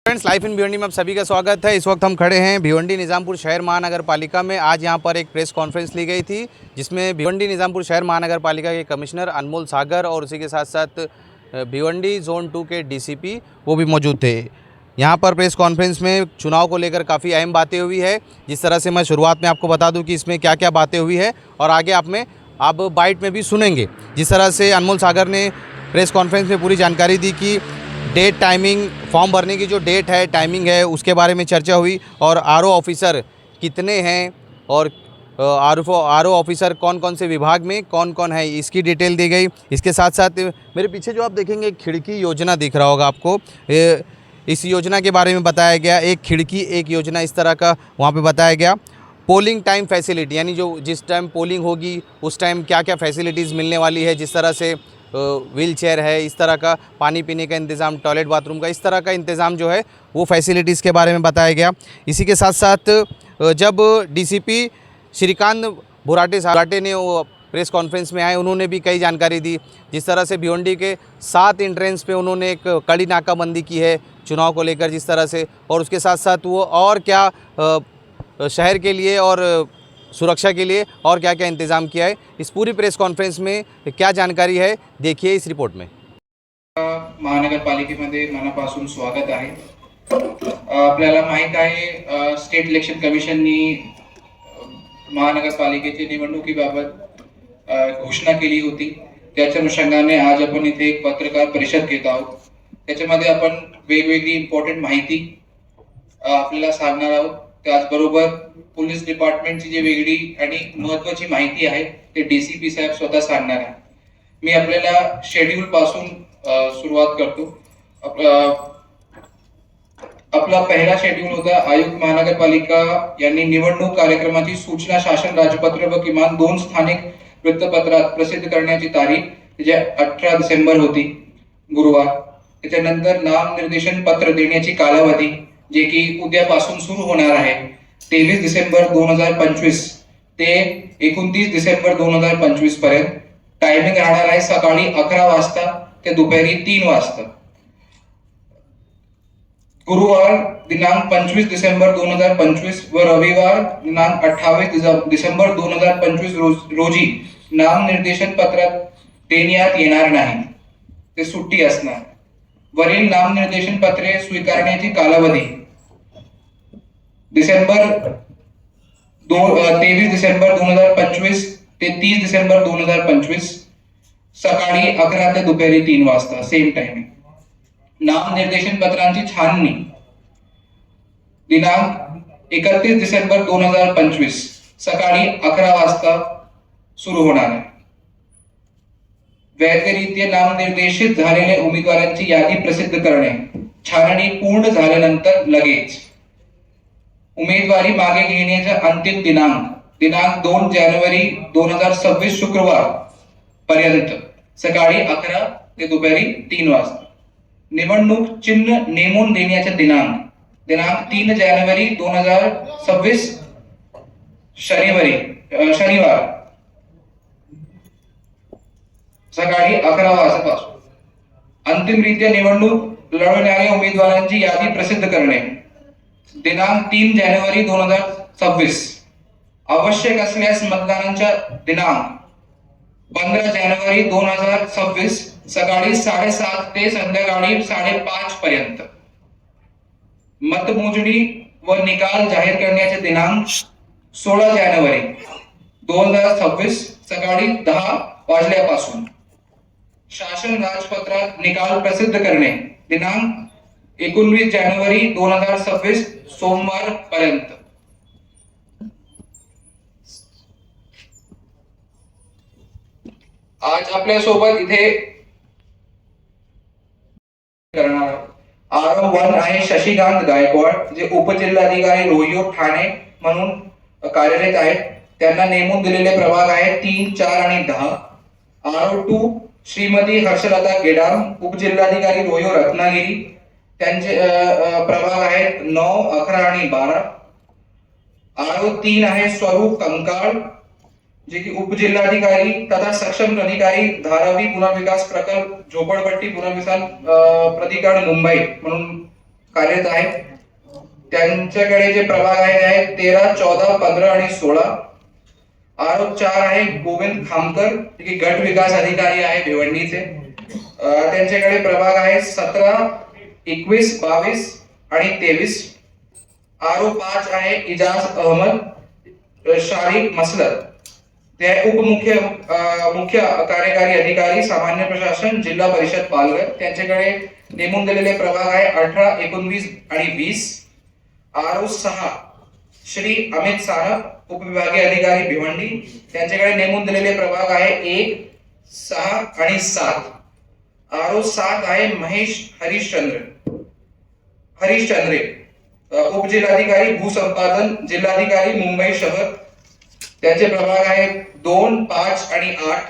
Friends, life in Bhiwandi में आप सभी का स्वागत है। इस वक्त हम खड़े हैं भिवंडी निज़ामपुर शहर महानगर पालिका में। आज यहां पर एक प्रेस कॉन्फ्रेंस ली गई थी जिसमें भिवंडी निज़ामपुर शहर महानगर पालिका के कमिश्नर अनमोल सागर और उसी के साथ साथ भिवंडी जोन 2 के डीसीपी वो भी मौजूद थे। यहां पर प्रेस कॉन्फ्रेंस में चुनाव को लेकर काफ़ी अहम बातें हुई है। जिस तरह से मैं शुरुआत में आपको बता दूं कि इसमें क्या क्या बातें हुई है और आगे आप बाइट में भी सुनेंगे। जिस तरह से अनमोल सागर ने प्रेस कॉन्फ्रेंस में पूरी जानकारी दी कि डेट, टाइमिंग, फॉर्म भरने की जो डेट है, टाइमिंग है, उसके बारे में चर्चा हुई और आरओ ऑफिसर कितने हैं और आरओ ऑफिसर कौन कौन से विभाग में कौन कौन है, इसकी डिटेल दी गई। इसके साथ साथ मेरे पीछे जो आप देखेंगे खिड़की योजना दिख रहा होगा आपको, इस योजना के बारे में बताया गया। एक खिड़की एक योजना इस तरह का वहाँ पे बताया गया। पोलिंग टाइम फैसिलिटी, यानी जो जिस टाइम पोलिंग होगी उस टाइम क्या क्या फैसिलिटीज़ मिलने वाली है, जिस तरह से व्हील चेयर है, इस तरह का पानी पीने का इंतज़ाम, टॉयलेट बाथरूम का, इस तरह का इंतज़ाम जो है वो फैसिलिटीज़ के बारे में बताया गया। इसी के साथ साथ जब डीसीपी श्रीकांत भुराटे ने वो प्रेस कॉन्फ्रेंस में आए, उन्होंने भी कई जानकारी दी। जिस तरह से भिवंडी के 7 एंट्रेंस पे उन्होंने एक कड़ी नाकाबंदी की है चुनाव को लेकर, जिस तरह से, और उसके साथ साथ वो और क्या शहर के लिए और सुरक्षा के लिए और क्या क्या इंतज़ाम किया है, इस पूरी प्रेस कॉन्फ्रेंस में क्या जानकारी है देखिए इस रिपोर्ट में। महानगरपालिकेमध्ये मनापासून स्वागत आहे। आपल्याला माहित आहे स्टेट इलेक्शन कमिशननी महानगरपालिकेच्या निवडणुकीबाबत घोषणा केली होती। त्याच्या अनुषंगाने आज आपण इथे एक पत्रकार परिषद घेत आहोत। त्याच्यामध्ये आपण वेगवेगळी इम्पॉर्टंट माहिती आपल्याला सांगणार आहोत। त्याचबरोबर पोलीस डिपार्टमेंटची जी वेगळी आणि महत्त्वाची माहिती आहे ते डीसीपी साहेब स्वतः सांगणार आहे। मी आपल्याला शेड्यूल पासून सुरुवात करतो। आपला पहिला शेड्यूल होता आयुक्त महानगरपालिका यांनी निवडणूक कार्यक्रमाची सूचना शासन राजपत्र व किमान 2 स्थानिक वृत्तपत्रात प्रसिद्ध करण्याची तारीख जे 18 डिसेंबर होती, गुरुवार। त्याच्यानंतर नामनिर्देशन पत्र देण्याची कालावधी जे की उद्यापासून सुरू होणार आहे, 23 डिसेंबर 2025 ते 29 डिसेंबर 2025 पर्यंत। टायमिंग राहणार आहे सकाळी 11 वाजता ते दुपारी 3 वाजता। गुरुवार दिनांक 25 डिसेंबर 2025 व रविवार दिनांक 28 डिसेंबर 2025 रोजी नामनिर्देशन पत्र देण्यात येणार नाही, ते सुट्टी असणार। वरील नामनिर्देशन पत्रे स्वीकारण्याची कालावधी 23 डिसेंबर 2025 ते 30 डिसेंबर 2025 सकाळी 11 ते दुपारी 3 वाजता, सेम टाइमिंग। नामनिर्देशन पत्रांची छाननी दिनांक 31 डिसेंबर 2025 सकाळी 11 वाजता सुरू होणार आहे। वैधरित्या नामनिर्देशित झालेल्या उमेदवारांची यादी प्रसिद्ध करणे, छाननी पूर्ण झाल्यानंतर लगेच उमेदवारी मागे घेण्याचा अंतिम दिनांक 2 जानेवारी 2026 शुक्रवार पर्यंत सकाळी 11 ते दुपारी 3 वाजता। निवडणूक चिन्ह नेमून देण्याचा दिनांक 3 जानेवारी 2026 शनिवार सकाळी 11 वाजतापासून। अंतिमरित्या निवडणूक लढवणाऱ्या उमेदवारांची यादी प्रसिद्ध करणे, दिनांक 3 जानेवारी 2026। आवश्यक असल्यास मतदानाचा दिनांक 15 जानेवारी 2026 सकाळी 7:30 ते संध्याकाळी 5:30 पर्यंत। मतमोजणी व निकाल जाहीर करण्याचे दिनांक 16 जानेवारी 2026 सकाळी 10 वाजल्यापासून। शासन राजपत्रात निकाल प्रसिद्ध करणे, दिनांक 19 जानेवारी 2026 सोमवार पर्यंत। आज आपल्या सोबत इथे आरओ 1 आहे शशिकांत गायकवाड, जे उपजिल्हाधिकारी रोहियो ठाणे म्हणून कार्यरत आहेत। त्यांना नेमून दिलेले प्रभाग आहेत 3, 4 आणि 10। आरओ 2 श्रीमती हर्षलता गेडाम, उपजिल्हाधिकारी रोहियो रत्नागिरी, त्यांचे प्रभाग आहेत 9, 11 आणि 12। आरओ 3 आहे स्वरूप कंकाळ, जे की उपजिल्हाधिकारी तथा सक्षम अधिकारी धारावी पुनर्विकास प्रकल्प झोपडपट्टी पुनर्विकास प्राधिकरण मुंबई म्हणून कार्यरत आहेत. त्यांच्याकडे जे प्रभाग आहेत 13, 14, 15 आणि 16. आरोप 4 आहे गोविंद खामकर, जे की गट विकास अधिकारी आहे भिवंडीचे. त्यांच्याकडे प्रभाग आहे 17, 21, 22 आणि 23. आरोप 5 आहे इजाज अहमद शारिक मसलत, ते मुख्य कार्यकारी अधिकारी सामान्य प्रशासन जिल्हा परिषद पालघर. त्यांच्याकडे नेमून दिलेले प्रभाग आहे 18, 19 आणि 20. आरोप 6 श्री अमित सानप उपविभागीय अधिकारी भिवंडी. त्यांच्याकडे नेमून दिलेले प्रभाग आहे 1, 6 आणि 7. आरोप 7 आहे महेश हरिश्चंद्रे उपजिल्हाधिकारी भूसंपादन जिल्हाधिकारी मुंबई शहर. त्यांचे प्रभाग आहेत 2, 5 आणि 8.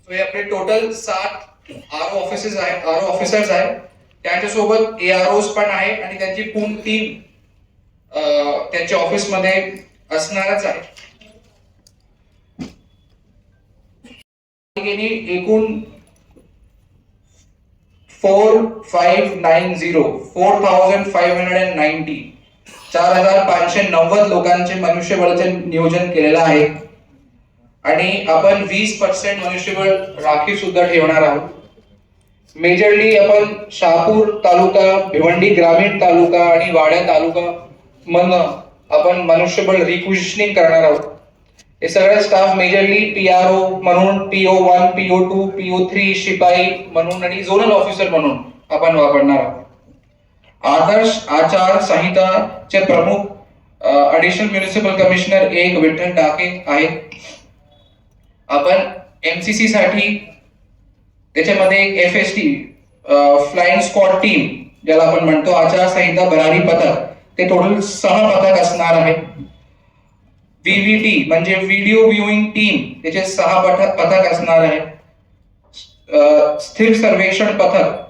हे आपले टोटल 7 आरओ ऑफिसर्स आहेत. त्यांच्यासोबत एआरओज पण आहे आणि त्यांची पूर्ण टीम त्यांच्या ऑफिस मध्ये असणारच आहे. एकूण 4590 लोकांचे मनुष्यबळाचे नियोजन केलेलं आहे आणि आपण 20% मनुष्यबळ राखीव सुद्धा ठेवणार आहोत. मेजरली आपण शहापूर तालुका, भिवंडी ग्रामीण तालुका आणि वाड्या तालुका मधनं आपण मनुष्यबळ रिक्विजिशनिंग करणार आहोत. हे सगळं स्टाफ मेजरली पीआरओ म्हणून, PO1, PO2, PO3 शिपाई म्हणून आणि झोनल ऑफिसर म्हणून आपण वापरणार आहोत. आदर्श आचार संहिताचे प्रमुख ऍडिशनल म्युनिसिपल कमिशनर 1 विठ्ठल टाके आहेत. आपण MCC साठी त्याच्यामध्ये एक FST फ्लाइंग स्क्वॉड टीम ज्याला आपण म्हणतो आचारसंहिता भरारी पथक, ते टोटल 6 पथक असणार आहे. VVT म्हणजे व्हिडिओ व्ह्यूइंग टीम, त्याचे 6 पथक असणार आहे. स्थिर सर्वेक्षण पथक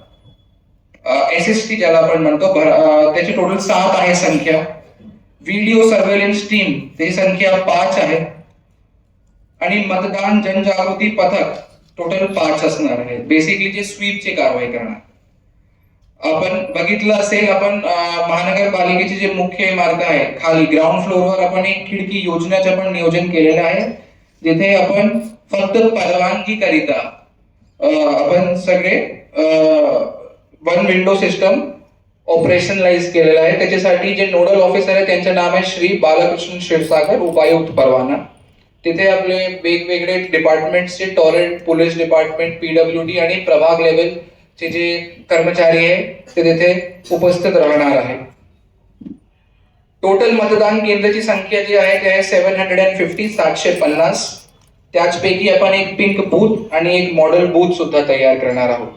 SST ज्याला आपण म्हणतो, त्याची टोटल 7 आहे संख्या. व्हिडिओ सर्वेलन्स टीम त्याची संख्या 5 आहे आणि मतदान जनजागृती पथक टोटल 5 असणार आहे. बेसिकली जे स्वीपची कारवाई करणार. आपण बघितलं असेल, आपण महानगरपालिकेची जे मुख्य इमारत आहे खाली ग्राउंड फ्लोअरवर आपण एक खिडकी योजनेचं पण नियोजन केलेलं आहे, जिथे आपण फक्त परवानगी करिता आपण सगळे वन विंडो सिस्टम ऑपरेशनलाइज केलेलं आहे. त्याच्यासाठी जे नोडल ऑफिसर आहे त्यांचं नाव आहे श्री बालकृष्ण क्षीरसागर, उपायुक्त परवाना. तिथे आपले वेगवेगळे डिपार्टमेंटचे टॉरेंट, पोलीस डिपार्टमेंट, PWD आणि प्रभाग लेवल चे जे कर्मचारी आहे ते तिथे उपस्थित राहणार आहे. टोटल मतदान केंद्राची संख्या जी आहे ते आहे 750. त्याचपैकी आपण एक पिंक बूथ आणि एक मॉडेल बूथ सुद्धा तयार करणार आहोत.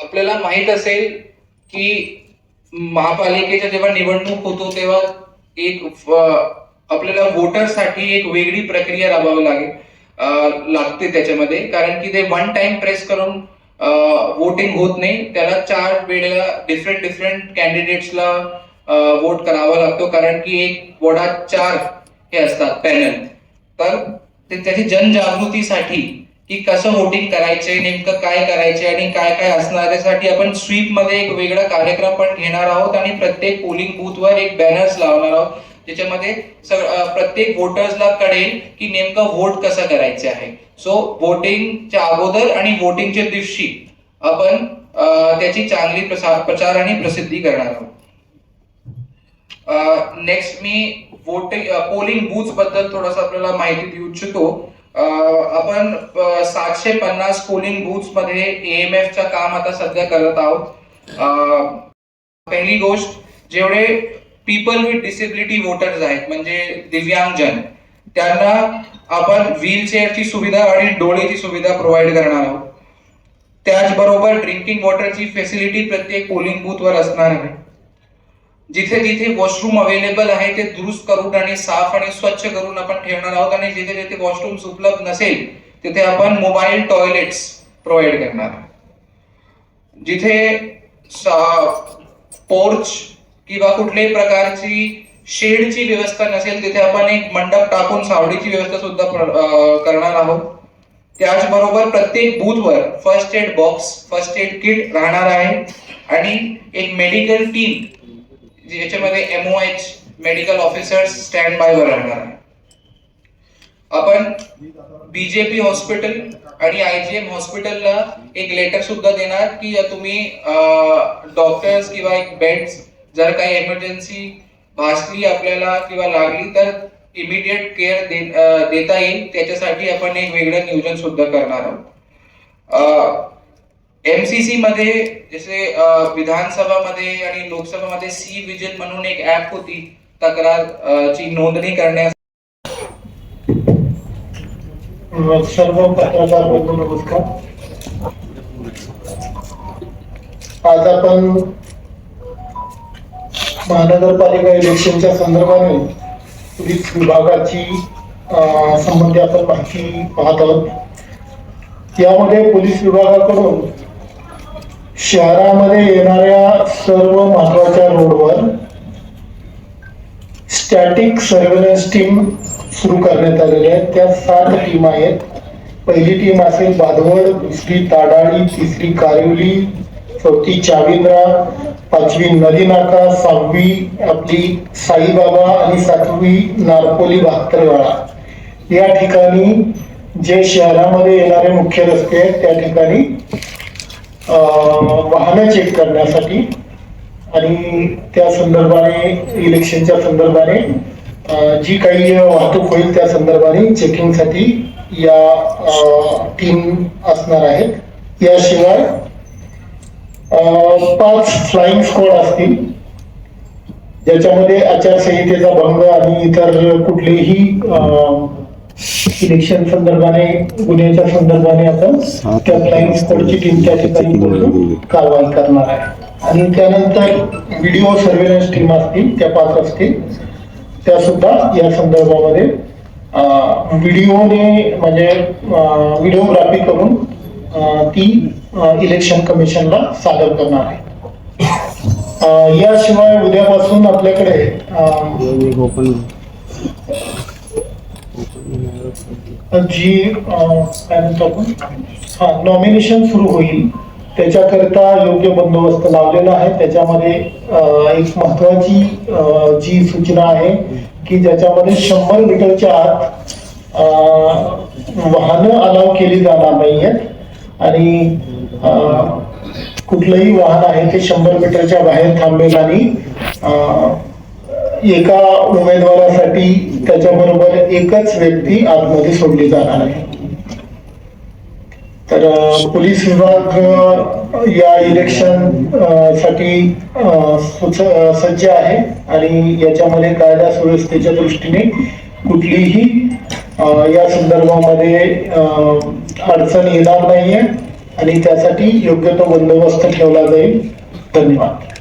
आपल्याला माहित असेल की महापालिकेच्या जेव्हा निवडणूक होतो तेव्हा एक आपल्याला वोटरसाठी एक वेगळी प्रक्रिया राबवावी लागते त्याच्यामध्ये, कारण की ते वन टाइम प्रेस करून वोटिंग होत नाही. त्याला 4 वेळेला डिफरंट कॅन्डिडेट्सला वोट करावा लागतो, कारण की एक वॉर्डात 4 हे असतात पॅनल. तर त्याची जनजागृतीसाठी की कसं वोटिंग करायचंय, नेमकं काय करायचंय आणि काय काय असणार, त्यासाठी आपण स्वीप मध्ये एक वेगळा कार्यक्रम पण घेणार आहोत आणि प्रत्येक पोलिंग बूथवर एक बॅनर्स लावणार आहोत, ज्याच्यामध्ये प्रत्येक वोटर्सला कळेल की नेमकं वोट कसं करायचं आहे. सो वोटिंगच्या अगोदर आणि वोटिंगच्या दिवशी आपण त्याची चांगली प्रचार आणि प्रसिद्धी करणार आहोत. नेक्स्ट मी पोलिंग बूथ बद्दल थोडंसं आपल्याला माहिती देऊ इच्छितो. आपण 750 पोलिंग बूथ्स मध्ये AMF चं काम आता सध्या करत आहोत. पहिली गोष्ट, जेवढे पीपल विथ डिसेबिलिटी वोटर्स आहेत म्हणजे दिव्यांगजन, त्यांना आपण व्हीलचेअरची सुविधा आणि डोळेची सुविधा प्रोव्हाइड करणार आहोत. त्याचबरोबर ड्रिंकिंग वॉटरची फॅसिलिटी प्रत्येक पोलिंग बूथवर असणार आहे. जिथे जिथे वॉशरूम अवेलेबल आहे ते दुरुस्त करून आणि साफ आणि स्वच्छ करून आपण ठेवणार आहोत आणि जिथे जिथे वॉशरूम्स उपलब्ध नसेल तिथे आपण मोबाईल टॉयलेट्स प्रोव्हाइड करणार. जिथे पोर्च किंवा कुठल्याही प्रकारची शेडची व्यवस्था नसेल तिथे आपण एक मंडप टाकून सावलीची व्यवस्था सुद्धा करणार आहोत. त्याचबरोबर प्रत्येक बूथवर first aid box, first aid kit राहणार आहे आणि एक मेडिकल टीम ज्याच्यामध्ये MOH medical officers stand by वर राहणार आहे. आपण BJP हॉस्पिटल आणि IGM हॉस्पिटलला एक लेटर सुद्धा देणार की तुम्ही डॉक्टर्स किंवा एक बेड्स जर काही एमर्जन्सी भासली आपल्याला किंवा लागली तर इमिडिएट केअर देता येईल, त्याच्यासाठी आपण एक वेगळं नियोजन सुद्धा करणार आहोत. MCC मध्ये जसे विधानसभामध्ये आणि लोकसभामध्ये सी विजिल म्हणून एक ऍप होती तक्रार ची नोंदणी करण्यास. सर्व पत्रकार बंधू नमस्कार. आज आपण महानगरपालिका इलेक्शनच्या संदर्भाने पोलीस विभागाची संबंधी आपण माहिती पाहत आहोत. यामध्ये पोलीस विभागाकडून शहरामध्ये येणाऱ्या सर्व महत्वाच्या रोडवर स्टॅटिक सर्व्हेलन्स टीम सुरू करण्यात आलेल्या आहेत. त्या 7 टीम आहेत. पहिली टीम असेल बाधवड, दुसरी ताडाळी, तिसरी कारिवली, चौथी चाविंद्रा, 5वी नदी नाका, 6वी आपली साईबाबा आणि 7वी नारपोली भातरवाडा. या ठिकाणी जे शहरामध्ये येणारे मुख्य रस्ते आहेत त्या ठिकाणी वाहनं चेक करण्यासाठी आणि त्या संदर्भाने इलेक्शनच्या संदर्भाने जी काही वाहतूक होईल त्या संदर्भाने चेकिंगसाठी या टीम असणार आहेत. याशिवाय 5 फ्लाइंग स्क्वॉड असतील ज्याच्यामध्ये आचारसंहितेचा भंग आणि इतर कुठलेही इलेक्शन संदर्भाने गुन्ह्याच्या संदर्भाने आपण त्या फ्लाइंग स्क्वॉडची टीम त्या ठिकाणी कारवाई करणार आहे. आणि त्यानंतर व्हिडिओ सर्व्हेलन्स टीम असतील, त्या 5 असतील, त्या सुद्धा या संदर्भामध्ये व्हिडिओने म्हणजे व्हिडिओग्राफी करून ती इलेक्शन कमिशनला सादर करणार आहे. याशिवाय उद्यापासून आपल्याकडे जी काय म्हणतो आपण नॉमिनेशन सुरू होईल त्याच्याकरिता योग्य बंदोबस्त लावलेला आहे. त्याच्यामध्ये एक महत्वाची जी सूचना आहे की ज्याच्यामध्ये 100 मीटरच्या आत वाहनं अलाव केली जाणार नाही आहेत आणि कुठलंही वाहन आहे ते 100 मीटरच्या बाहेर थांबेल आणि एका उमेदवारासाठी त्याच्याबरोबर एकच व्यक्ती आतमध्ये सोडली जाणार आहे. तर पोलीस विभाग या इलेक्शन साठी सज्ज आहे आणि याच्यामध्ये कायदा सुव्यवस्थेच्या दृष्टीने कुठलीही या संदर्भामध्ये अडचण येणार नाहीये आणि त्यासाठी योग्य तो बंदोबस्त ठेवला जाईल. धन्यवाद.